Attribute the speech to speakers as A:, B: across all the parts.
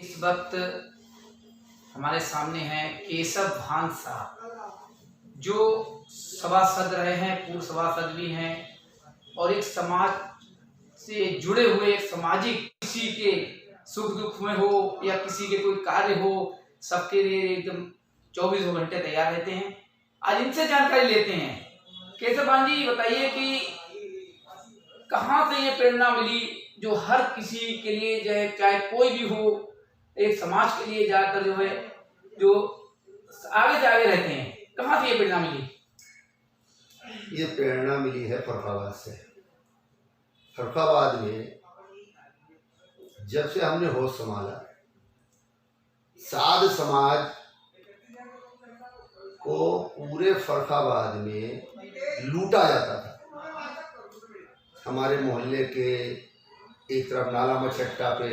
A: इस वक्त हमारे सामने हैं केशव भान साहब, जो सभासद रहे हैं, पूर्व सभासद भी हैं और एक समाज से जुड़े हुए, एक सामाजिक, किसी के सुख दुख में हो या किसी के कोई कार्य हो, सबके लिए एकदम 24 घंटे तैयार रहते हैं। आज इनसे जानकारी लेते हैं। केशव भान जी, बताइए कि कहाँ से ये प्रेरणा मिली जो हर किसी के लिए, चाहे कोई भी हो, एक समाज के लिए ज्यादातर जो आगे से आगे रहते हैं, कहाँ से ये प्रेरणा मिली?
B: ये प्रेरणा मिली है फर्रुखाबाद से। फर्रुखाबाद में जब से हमने होश संभाला, साध समाज को पूरे फर्रुखाबाद में लूटा जाता था। हमारे मोहल्ले के एक तरफ नाला मचट्टा पे,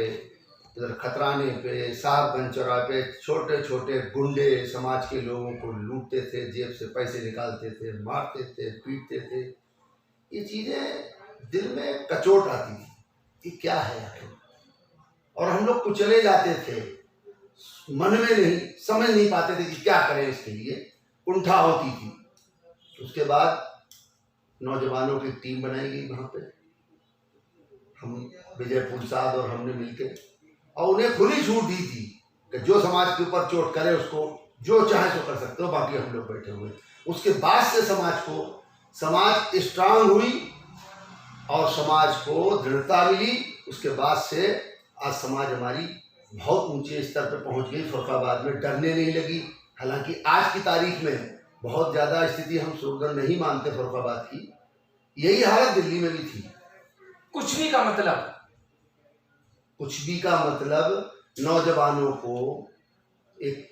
B: इधर खतराने पे, साहबगंज चौराहे पे छोटे छोटे गुंडे समाज के लोगों को लूटते थे, जेब से पैसे निकालते थे, मारते थे, पीटते थे। ये चीज़ें दिल में कचोट आती थी कि क्या है आखिर, और हम लोग कुचले जाते थे, मन में नहीं समझ नहीं पाते थे कि क्या करें, इसके लिए कुंठा होती थी। उसके बाद नौजवानों की टीम बनाई गई वहाँ पे, हम विजय प्रसाद और हमने मिलकर, और उन्हें खुली छूट दी थी कि जो समाज के ऊपर चोट करे उसको जो चाहे सो कर सकते हो, बाकी हम लोग बैठे हुए। उसके बाद से समाज स्ट्रांग हुई और समाज को दृढ़ता मिली। उसके बाद से आज समाज हमारी बहुत ऊंचे स्तर पर पहुंच गई, फर्रुखाबाद में डरने नहीं लगी। हालांकि आज की तारीख में बहुत ज़्यादा स्थिति हम सुदृढ़ नहीं मानते फर्रुखाबाद की। यही हालत दिल्ली में भी थी।
A: कुछ भी का मतलब,
B: कुछ भी का मतलब नौजवानों को एक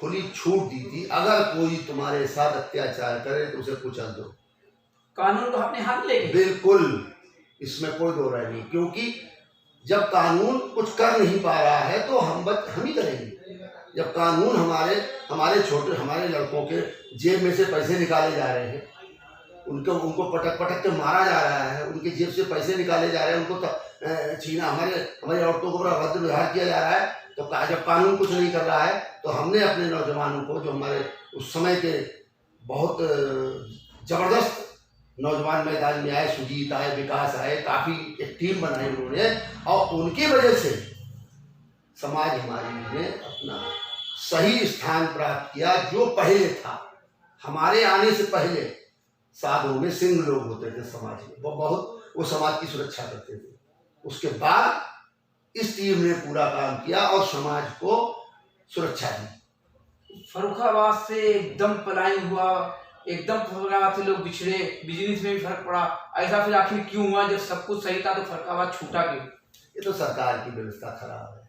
B: खुली छूट दी थी, अगर कोई तुम्हारे साथ अत्याचार करे तो उसे कुचल दो।
A: कानून को अपने हाथ ले गए।
B: बिल्कुल, इसमें कोई दो राय नहीं, क्योंकि जब कानून कुछ कर नहीं पा रहा है तो हम ही करेंगे। जब कानून हमारे लड़कों के जेब में से पैसे निकाले जा रहे हैं, उनको पटक के मारा जा रहा है, उनके जेब से पैसे निकाले जा रहे हैं, उनको छीना, हमारी औरतों को बड़ा भद्र व्यवहार किया जा रहा है, तो जब कानून कुछ नहीं कर रहा है तो हमने अपने नौजवानों को, जो हमारे उस समय के बहुत जबरदस्त नौजवान मैदान में आए, सुजीत आए, विकास आए, काफ़ी एक टीम बनाई उन्होंने, और उनकी वजह से समाज हमारी ने अपना सही स्थान प्राप्त किया। जो पहले था, हमारे आने से पहले साधुओं में सिंह लोग होते थे समाज में, वो समाज की सुरक्षा करते थे। उसके बाद इस टीम ने पूरा काम किया और समाज को सुरक्षा दी।
A: फर्रुखाबाद से एकदम पलायन हुआ, एकदम फर्रुखाबाद से लोग बिछड़े, बिजनेस में भी फर्क पड़ा। ऐसा फिर आखिर क्यों हुआ? जब सब कुछ सही था तो फर्रुखाबाद छूटा क्यों?
B: ये तो सरकार की व्यवस्था खराब है।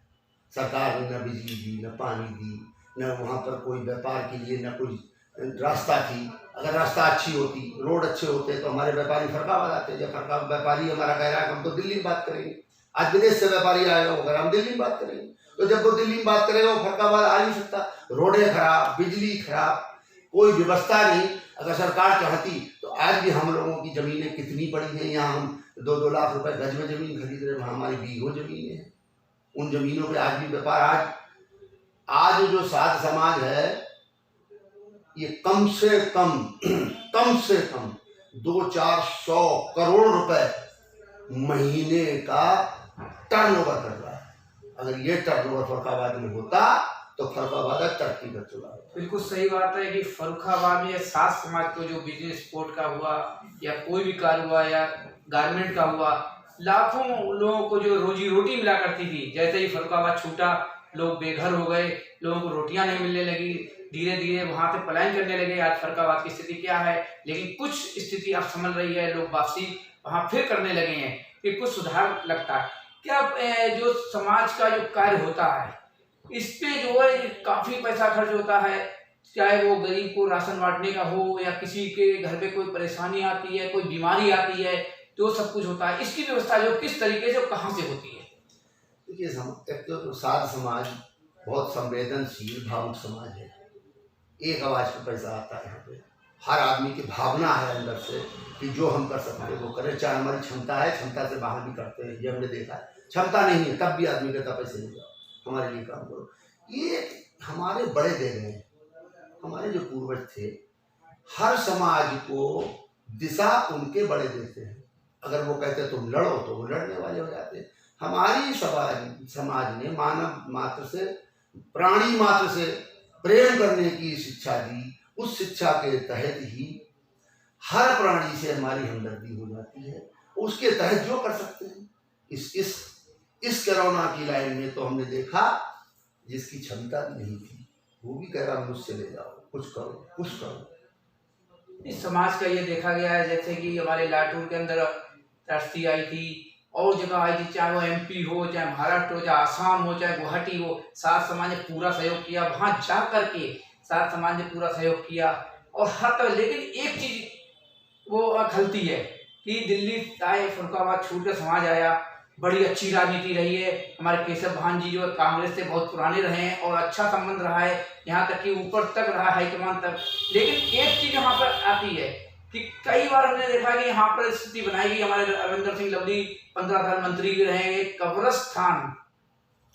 B: सरकार ने न बिजली दी, न पानी दी, न वहाँ पर कोई व्यापार के लिए न कोई रास्ता थी। अगर रास्ता अच्छी होती, रोड अच्छे होते तो हमारे व्यापारी फर्रुखाबाद आते। जब फर्रुखाबाद व्यापारी हमारा कह रहा है हम तो दिल्ली में बात करेंगे, आज विदेश से व्यापारी आएगा वो, अगर हम दिल्ली में बात करेंगे, तो जब वो दिल्ली में बात करेगा वो फर्रुखाबाद आ नहीं सकता। रोडें खराब, बिजली खराब, कोई व्यवस्था नहीं। अगर सरकार चाहती तो आज भी हम लोगों की ज़मीनें कितनी पड़ी हैं, यहाँ हम 2-2 लाख रुपए गज में ज़मीन खरीद रहे हैं, वहाँ हमारी बीघों ज़मीनें हैं। उन ज़मीनों पे आज भी व्यापार, आज जो साध समाज है ये कम से कम 200-400 करोड़ रुपए महीने का टर्नओवर कर रहा है। अगर ये टर्नओवर फर्रुखाबाद में होता तो फर्रुखाबाद तरक्की कर चुका है।
A: बिल्कुल सही बात है कि फर्रुखाबाद में सात समाज को जो बिजनेस स्पोर्ट का हुआ या कोई भी कार्य हुआ या गारमेंट का हुआ, लाखों लोगों को जो रोजी रोटी मिला करती थी, जैसे ही फर्रुखाबाद छूटा लोग बेघर हो गए, लोगों को रोटियां नहीं मिलने लगी, धीरे धीरे वहां से पलायन करने लगे। आज फर्रुखाबाद की स्थिति क्या है, लेकिन कुछ स्थिति अब संभल रही है, लोग वापसी वहां फिर करने लगे हैं, फिर कुछ सुधार लगता है। क्या जो समाज का जो कार्य होता है इस पे जो है काफी पैसा खर्च होता है, चाहे वो गरीब को राशन बांटने का हो या किसी के घर पे कोई परेशानी आती है, कोई बीमारी आती है, तो सब कुछ होता है। इसकी व्यवस्था जो किस तरीके से कहाँ से होती है?
B: देखिए, एक तो साध समाज बहुत संवेदनशील भावुक समाज है। एक आवाज पे पैसा आता है। यहाँ पे हर आदमी की भावना है अंदर से कि जो हम कर सकते हैं वो करें, चाहे हमारी क्षमता है, क्षमता से बाहर भी करते हैं, ये हमने देखा है। क्षमता नहीं है तब भी आदमी कहता पैसे नहीं जाओ, हमारे लिए काम करो। ये हमारे बड़े दे गए हैं। हमारे जो पूर्वज थे, हर समाज को दिशा उनके बड़े देते हैं। अगर वो कहते तुम लड़ो तो वो लड़ने वाले हो जाते हैं। हमारी समाज ने मानव मात्र से, प्राणी मात्र से प्रेम करने की शिक्षा दी। उस शिक्षा के तहत ही हर प्राणी से हमारी हमदर्दी हो जाती है। उसके तहत जो कर सकते हैं। इस कोरोना की लाइन में तो हमने देखा जिसकी क्षमता भी नहीं थी वो भी कह रहा मुझसे ले जाओ, कुछ करो कुछ करो।
A: इस समाज का ये देखा गया है, जैसे कि हमारे लातूर के अंदर त्रस्ती आई थी और जगह आई थी, चाहे वो MP हो, चाहे महाराष्ट्र हो, चाहे आसाम हो, चाहे गुवाहाटी हो, सात समाज ने पूरा सहयोग किया। वहां जा करके सात समाज ने पूरा सहयोग किया और हर तरह। लेकिन एक चीज वो खलती है कि दिल्ली आए, फरुखाबाद छूट कर समाज आया। बड़ी अच्छी राजनीति रही है। हमारे केशव भान जी जो है कांग्रेस से बहुत पुराने रहे हैं और अच्छा संबंध रहा है, यहाँ तक कि ऊपर तक रहा, हाईकमान तक। लेकिन एक चीज यहाँ पर आती है कि कई बार हमने देखा कि यहाँ पर स्थिति बनाई गई। हमारे अरविंदर सिंह लवली 15 साल मंत्री भी रहे। एक कब्रिस्तान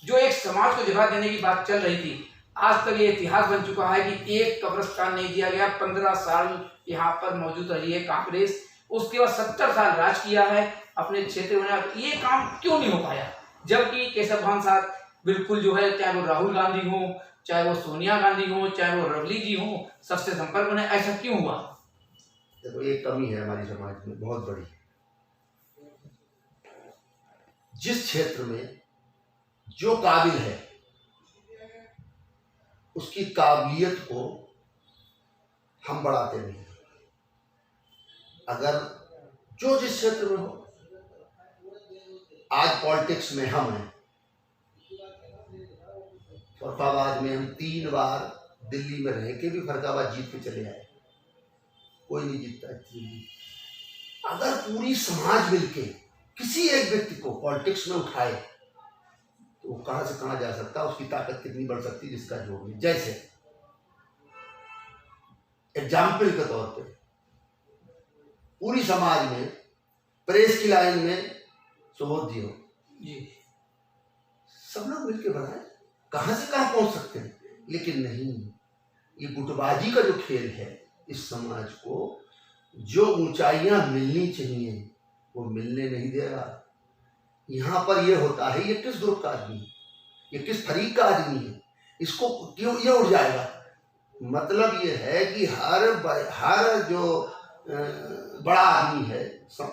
A: जो एक समाज को जगह देने की बात चल रही थी, आज तक ये इतिहास बन चुका है कि एक कब्रिस्तान नहीं दिया गया। 15 साल यहाँ पर मौजूद रही है कांग्रेस, उसके बाद 70 साल राज किया है अपने क्षेत्र में। ये काम क्यों नहीं हो पाया? जबकि केशव भान साहब बिल्कुल जो है, चाहे वो राहुल गांधी हो, चाहे वो सोनिया गांधी हो, चाहे वो रवली जी हो, सबसे संपर्क बने। ऐसा क्यों हुआ?
B: देखो एक कमी है हमारी समाज में बहुत बड़ी। जिस क्षेत्र में जो काबिल है उसकी काबिलियत को हम बढ़ाते नहीं। अगर जो जिस क्षेत्र में हो, आज पॉलिटिक्स में हम हैं। फरुखाबाद में हम 3 बार दिल्ली में रह के भी फरुखाबाद जीत के चले आए। कोई नहीं जीतता इतनी। अगर पूरी समाज मिलके किसी एक व्यक्ति को पॉलिटिक्स में उठाए तो वो कहां से कहां जा सकता है, उसकी ताकत कितनी बढ़ सकती है, जिसका जोड़ नहीं। जैसे एग्जाम्पल के तौर पे पूरी समाज में प्रेस की लाइन में सुबोध जी हो
A: जी,
B: सब लोग मिलके बढ़ाए, कहां से कहां पहुंच सकते हैं। लेकिन नहीं, ये गुटबाजी का जो खेल है, इस समाज को जो ऊंचाइयां मिलनी चाहिए वो मिलने नहीं दे रहा। यहाँ पर ये होता है, ये किस ग्रुप का आदमी है, ये किस फरीक का आदमी है, इसको क्यों ये उड़ जाएगा। मतलब ये है कि हर जो बड़ा आदमी है,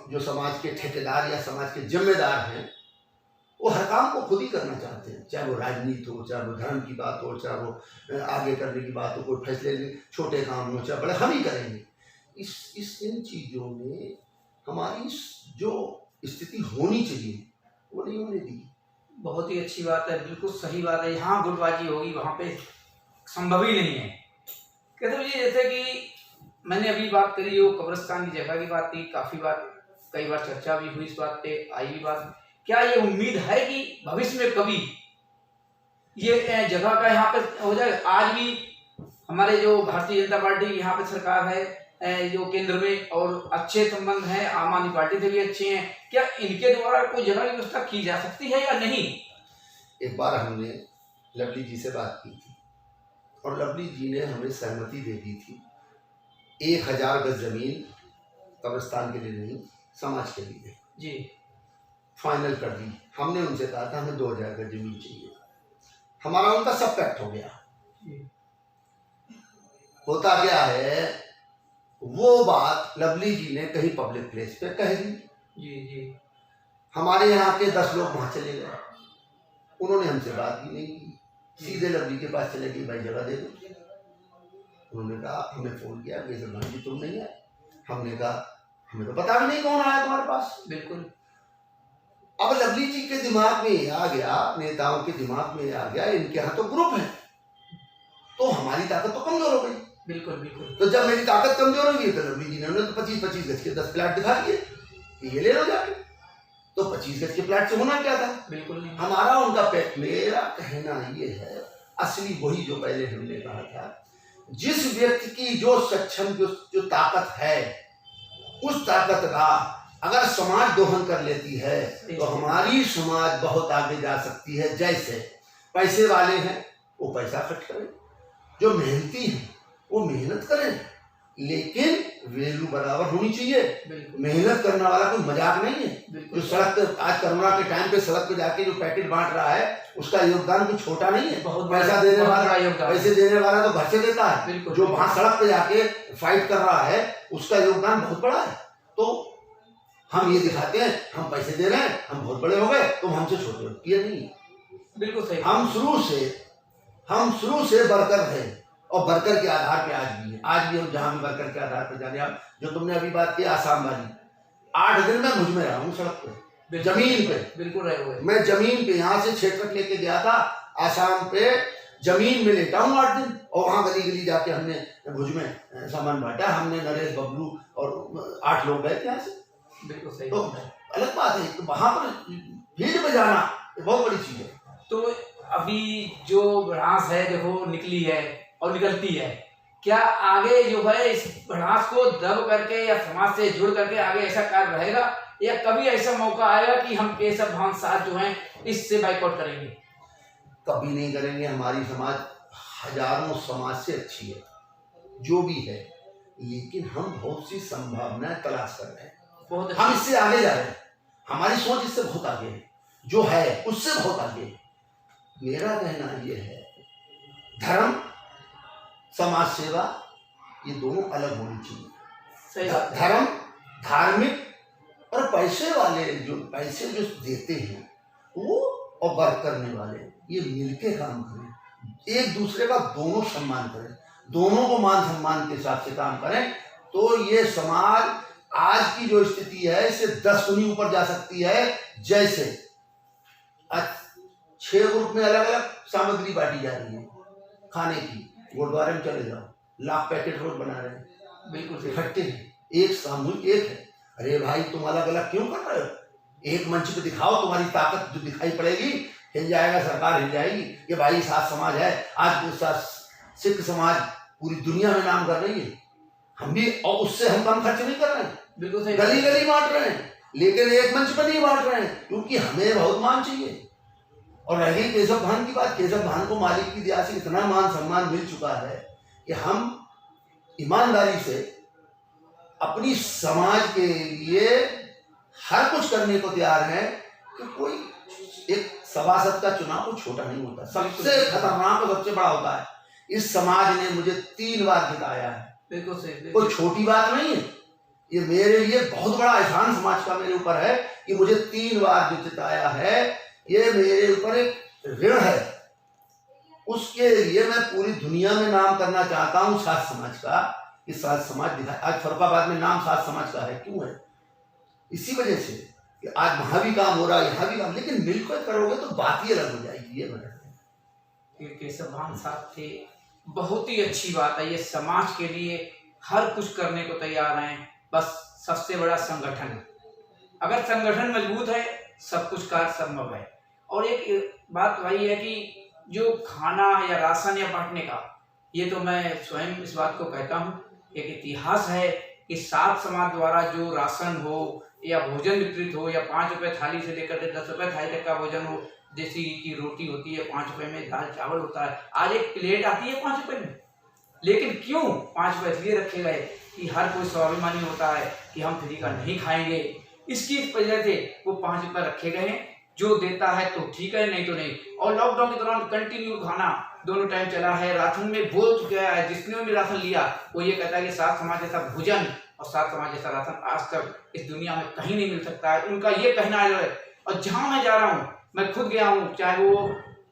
B: जो समाज के ठेकेदार या समाज के जिम्मेदार हैं, वो हर काम को खुद ही करना चाहते हैं। चाहे वो राजनीति हो, चाहे वो धर्म की बात हो, चाहे वो आगे करने की बात हो, कोई फैसले छोटे काम हो चाहे बड़े, हम ही करेंगे। इन चीज़ों में हमारी जो स्थिति होनी चाहिए वो नहीं होने दी।
A: बहुत ही अच्छी बात है, बिल्कुल सही बात है। यहाँ गुटबाजी होगी, वहाँ पे संभव ही नहीं है। कहते जी, जैसे कि मैंने अभी बात करी, वो कब्रिस्तान की जगह की बात थी, काफ़ी बार कई बार चर्चा भी हुई इस बात पे, आई भी बात। क्या ये उम्मीद है कि भविष्य में कभी ये जगह का यहाँ पे हो जाए? आज भी हमारे जो भारतीय जनता पार्टी यहाँ पे सरकार है, जो केंद्र में, और अच्छे संबंध हैं आम आदमी पार्टी से भी अच्छे हैं, क्या इनके द्वारा कोई जगह की व्यवस्था की जा सकती है या नहीं?
B: एक बार हमने लवली जी से बात की थी और लवली जी ने हमें सहमति दे दी थी 1000 गज जमीन कब्रिस्तान के लिए नहीं, समाज के लिए
A: जी
B: फाइनल कर दी। हमने उनसे कहा था हमें 2000 गज जमीन चाहिए। हमारा उनका सब पैक्ट हो गया। होता क्या है, वो बात लवली जी ने कहीं पब्लिक प्लेस पे कह दी।
A: जी,
B: हमारे यहाँ के 10 लोग वहां चले गए। उन्होंने हमसे बात भी नहीं की, सीधे लवली के पास चले गए, भाई जगह दे दो। उन्होंने कहा, हमें फोन किया कि सलमान जी तुम नहीं आए। हमने कहा हमें तो पता भी नहीं कौन आया तुम्हारे पास।
A: बिल्कुल।
B: अब लवली जी के दिमाग में आ गया, नेताओं के दिमाग में आ गया, इनके यहाँ तो ग्रुप है, तो हमारी ताकत तो कमजोर हो गई।
A: बिल्कुल बिल्कुल।
B: तो जब मेरी ताकत कमजोर होगी तो लवली जी ने तो 25-25 गज के 10 प्लाट दिखा दिए कि ये ले लो जाके। तो 25 गज के प्लाट से होना क्या था?
A: बिल्कुल नहीं।
B: हमारा उनका पैक्ट। मेरा कहना ये है, असली वही जो पहले हमने कहा था, जिस व्यक्ति की जो सक्षम जो ताकत है, उस ताकत का अगर समाज दोहन कर लेती है तो हमारी समाज बहुत आगे जा सकती है। जैसे पैसे वाले हैं वो पैसा खर्च करें, जो मेहनती हैं वो मेहनत करें, लेकिन वैल्यू बराबर होनी चाहिए। मेहनत करने वाला कोई मजाक नहीं है। जो सड़क पे आज कोरोना के टाइम पे सड़क पे जाके जो पैकेट बांट रहा है उसका योगदान कुछ छोटा नहीं है। पैसा देने वाला, पैसे देने वाला तो घर से देता है, जो वहां सड़क पे जाके फाइट कर रहा है उसका योगदान बहुत बड़ा है। तो हम ये दिखाते हैं हम पैसे दे रहे हैं, हम बहुत बड़े हो गए, तुम हमसे छोटे हो, ये नहीं।
A: बिल्कुल सही।
B: हम शुरू से वर्कर थे और वर्कर के आधार पे आज भी है। आज भी हम जहाँ भी वर्कर के आधार पे जाने, आप जो तुमने अभी बात की आसाम वाली, 8 दिन मैं मुझ में रहा हूँ सड़क पे, जमीन पे।
A: बिल्कुल रहे हुए
B: मैं जमीन पे यहाँ से 6 ट्रक लेके गया था आसाम पे, जमीन में लेटा हूँ 8 दिन, और वहाँ गली गली जाके हमने भुज में सामान बांटा। हमने नरेश, बबलू और 8 लोग गए थे यहाँ से।
A: बिल्कुल सही।
B: तो अलग बात है, तो वहां पर भीड़ में जाना बहुत बड़ी चीज है।
A: तो अभी जो भड़ास है देखो निकली है और निकलती है, क्या आगे जो है इस भड़ास को दब करके या समाज से जुड़ करके आगे ऐसा कार्य रहेगा, या कभी ऐसा मौका आएगा कि हम केशव भान साथ जो हैं इससे बाइकआउट करेंगे?
B: कभी नहीं करेंगे। हमारी समाज हजारों समाज से अच्छी है जो भी है, लेकिन हम बहुत सी संभावनाएं तलाश कर रहे हैं। हम इससे आगे जा रहे हैं, हमारी सोच इससे बहुत आगे है, जो है उससे बहुत आगे है। मेरा कहना यह है, धर्म समाज सेवा ये दोनों अलग होनी चाहिए। धर्म, धार्मिक और पैसे वाले जो पैसे जो देते हैं वो और वर्क करने वाले ये मिलके काम करें, एक दूसरे का दोनों सम्मान करें, दोनों को मान सम्मान के हिसाब से काम करें, तो ये समाज आज की जो स्थिति है इससे 10 गुनी ऊपर जा सकती है। जैसे आज 6 ग्रुप में अलग अलग सामग्री बांटी जा रही है खाने की, गुरुद्वारे में चले जाओ, लाख पैकेट रोज बना रहे हैं, बिल्कुल इकट्ठे हैं, एक सामूहिक एक है। अरे भाई तुम अलग अलग क्यों कर रहे हो? एक मंच पे दिखाओ, तुम्हारी ताकत जो दिखाई पड़ेगी, हिल जाएगा, सरकार हिल जाएगी। ये भाई साथ समाज है, आज सिख समाज पूरी दुनिया में नाम कर रही है, हम भी, और उससे हम कम खर्च नहीं कर रहे हैं, बिल्कुल सही, गली गली बांट रहे हैं, लेकिन एक मंच पर नहीं बांट रहे हैं क्योंकि हमें बहुत मान चाहिए। और रह गई केशव भान की बात, केशव भान को मालिक की दया से इतना मान सम्मान मिल चुका है कि हम ईमानदारी से अपनी समाज के लिए हर कुछ करने को तैयार हैं कि कोई एक सभासद का चुनाव को छोटा नहीं होता, सबसे खतरनाक और सबसे बड़ा होता है। इस समाज ने मुझे 3 बार जिताया है, बिल्कुल सही, कोई छोटी बात नहीं है। ये मेरे लिए बहुत बड़ा एहसान समाज का मेरे ऊपर है कि मुझे 3 बार जो जिताया है, ये मेरे ऊपर एक ऋण है। उसके लिए मैं पूरी दुनिया में नाम करना चाहता हूँ साथ समाज का, कि साथ समाज दिखा। आज फरुखाबाद में नाम साथ समाज का है, क्यों है? इसी वजह से कि आज वहां भी काम हो रहा है, यहाँ भी काम, लेकिन मिलकर करोगे तो बात ही अलग हो जाएगी। ये मेरा
A: केशव भान साहब थे, बहुत ही अच्छी बात है। ये समाज के लिए हर कुछ करने को तैयार हैं, बस सबसे बड़ा संगठन है। अगर संगठन मजबूत है सब कुछ कार्य संभव है। और एक बात वही है कि जो खाना या राशन या बांटने का, ये तो मैं स्वयं इस बात को कहता हूँ, एक इतिहास है कि सात समाज द्वारा जो राशन हो या भोजन वितरित हो, या 5 रुपए थाली से लेकर के 10 रुपए थाली तक का भोजन हो, देसी की रोटी होती है 5 रुपए में, दाल चावल होता है, आज एक प्लेट आती है 5 रुपए में। लेकिन क्यों 5 रुपए इसलिए रखे गए कि हर कोई स्वाभिमानी होता है कि हम फ्री का नहीं खाएंगे, इसकी वजह से वो 5 रुपए रखे गए हैं। जो देता है तो ठीक है, नहीं तो नहीं। और लॉकडाउन के दौरान कंटिन्यू खाना दोनों टाइम चला है, राशन में बोल चुका है। जिसने भी राशन लिया वो ये कहता है कि सात समाज जैसा भोजन और सात समाज जैसा राशन आज तक इस दुनिया में कहीं नहीं मिल सकता है, उनका ये कहना है। और जहाँ मैं जा रहा हूँ, मैं खुद गया हूँ, चाहे वो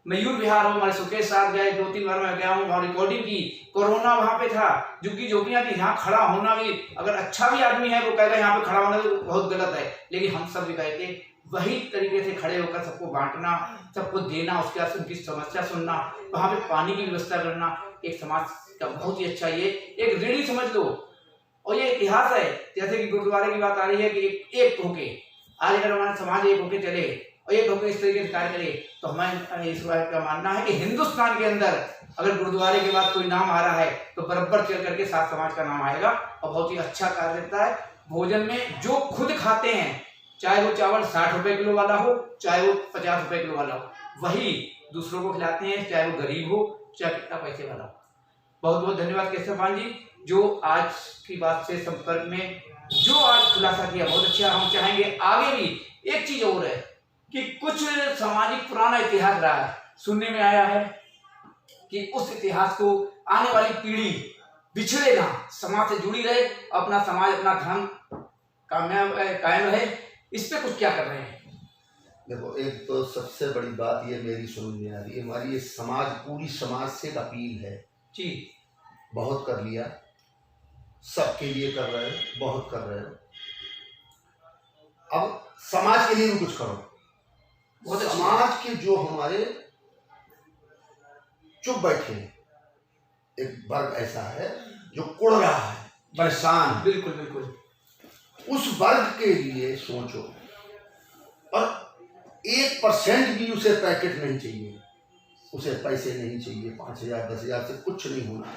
A: मयूर विहार हो, हमारे सुकेश साथ गए, 2-3 बार मैं गया हूँ और रिकॉर्डिंग की। कोरोना वहाँ पे था, झुग्गी झोपड़ियाँ थी, यहाँ खड़ा होना भी, अगर अच्छा भी आदमी है वो कहेगा यहाँ पे खड़ा होना भी बहुत गलत है, लेकिन हम सब भी गए थे वही तरीके से खड़े होकर सबको बांटना, सबको देना, उसके बाद उनकी समस्या सुनना, वहाँ पे पानी की व्यवस्था करना। एक समाज का बहुत ही अच्छा ये एक ऋणी समझ लो। और ये इतिहास है, जैसे कि गुरुद्वारे की बात आ रही है कि एक होके आज अगर हमारा समाज एक होके चले और एक होके इस तरीके से कार्य करे, तो हमें इस बात का मानना है कि हिंदुस्तान के अंदर अगर गुरुद्वारे के बाद कोई नाम आ रहा है तो बराबर चल करके सात समाज का नाम आएगा और बहुत ही अच्छा कार्य रहता है। भोजन में जो खुद खाते हैं, चाहे वो चावल 60 रुपए किलो वाला हो, चाहे वो 50 रुपए किलो वाला हो, वही दूसरों को खिलाते हैं, चाहे वो गरीब हो चाहे कितना पैसे वाला हो। बहुत बहुत धन्यवाद केशव जी, जो आज की बात से संपर्क में जो आज खुलासा किया, बहुत अच्छा। हम चाहेंगे आगे भी एक चीज और है कि कुछ सामाजिक पुराना इतिहास रहा है, सुनने में आया है कि उस इतिहास को आने वाली पीढ़ी बिछड़े ना, समाज से जुड़ी रहे, अपना समाज अपना धर्म कायम रहे। इस पे कुछ क्या कर रहे हैं?
B: देखो, एक तो सबसे बड़ी बात ये मेरी समझ में आ रही है, हमारी ये समाज, पूरी समाज से एक अपील है
A: जी।
B: बहुत कर लिया, सबके लिए कर रहे हो, बहुत कर रहे हो, अब समाज के लिए भी कुछ करो। समाज के जो हमारे चुप बैठे हैं, एक वर्ग ऐसा है जो कुड़ रहा है, परेशान।
A: बिल्कुल बिल्कुल।
B: उस वर्ग के लिए सोचो, और 1% भी उसे पैकेट नहीं चाहिए, उसे पैसे नहीं चाहिए, 5,000 10,000 से कुछ नहीं होना।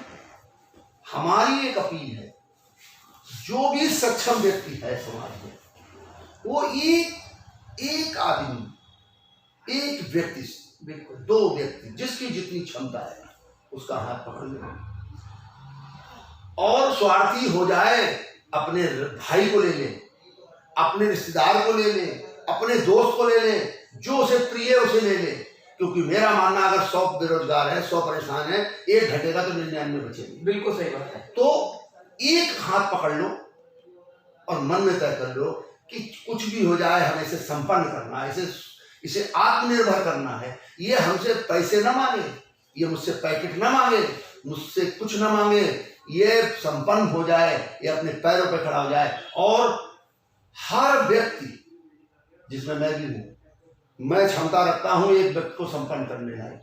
B: हमारी एक अपील है, जो भी सक्षम व्यक्ति है समाज में, वो एक आदमी, एक व्यक्ति, बिल्कुल 2 व्यक्ति, जिसकी जितनी क्षमता है उसका हाथ पकड़ ले, और स्वार्थी हो जाए, अपने भाई को ले ले, अपने रिश्तेदार को ले ले, अपने दोस्त को ले ले, जो उसे प्रिय है उसे ले ले। क्योंकि मेरा मानना, अगर 100 बेरोजगार है, 100 परेशान है, एक घटेगा तो 99 बचेंगे।
A: बिल्कुल सही बात है।
B: तो एक हाथ पकड़ लो और मन में तय कर लो कि कुछ भी हो जाए, हमें इसे संपन्न करना है, इसे आत्मनिर्भर करना है। ये हमसे पैसे न मांगे, ये मुझसे पैकेट न मांगे, मुझसे कुछ न मांगे, ये संपन्न हो जाए, ये अपने पैरों पर खड़ा हो जाए। और हर व्यक्ति, जिसमें मैं भी हूँ, मैं क्षमता रखता हूँ एक व्यक्ति को संपन्न करने लायक।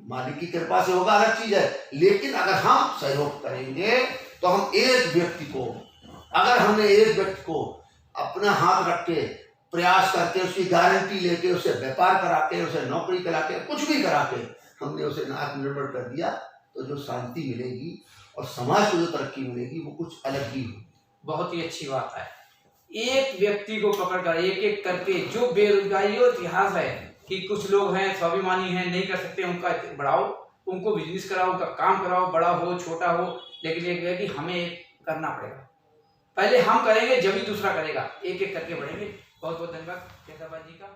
B: मालिक की कृपा से होगा, अलग चीज है, लेकिन अगर हम सहयोग करेंगे तो हम एक व्यक्ति को, अगर हमने एक व्यक्ति को अपना हाथ रख के, प्रयास करके, उसकी गारंटी लेके, उसे व्यापार करा के, उसे नौकरी करा के, कुछ भी करा के हमने उसे आत्मनिर्भर कर दिया, तो जो शांति मिलेगी और समाज को जो तरक्की मिलेगी वो कुछ अलग ही होगी।
A: बहुत ही अच्छी बात है। एक व्यक्ति को पकड़कर एक एक करके, जो बेरोजगारी और इतिहास है कि कुछ लोग हैं स्वाभिमानी हैं, नहीं कर सकते, उनका बढ़ाओ, उनको बिजनेस कराओ, उनका काम कराओ, बड़ा हो छोटा हो, लेकिन एक है कि हमें करना पड़ेगा। पहले हम करेंगे जब ही दूसरा करेगा, एक एक करके बढ़ेंगे। बहुत बहुत धन्यवाद केशव जी का।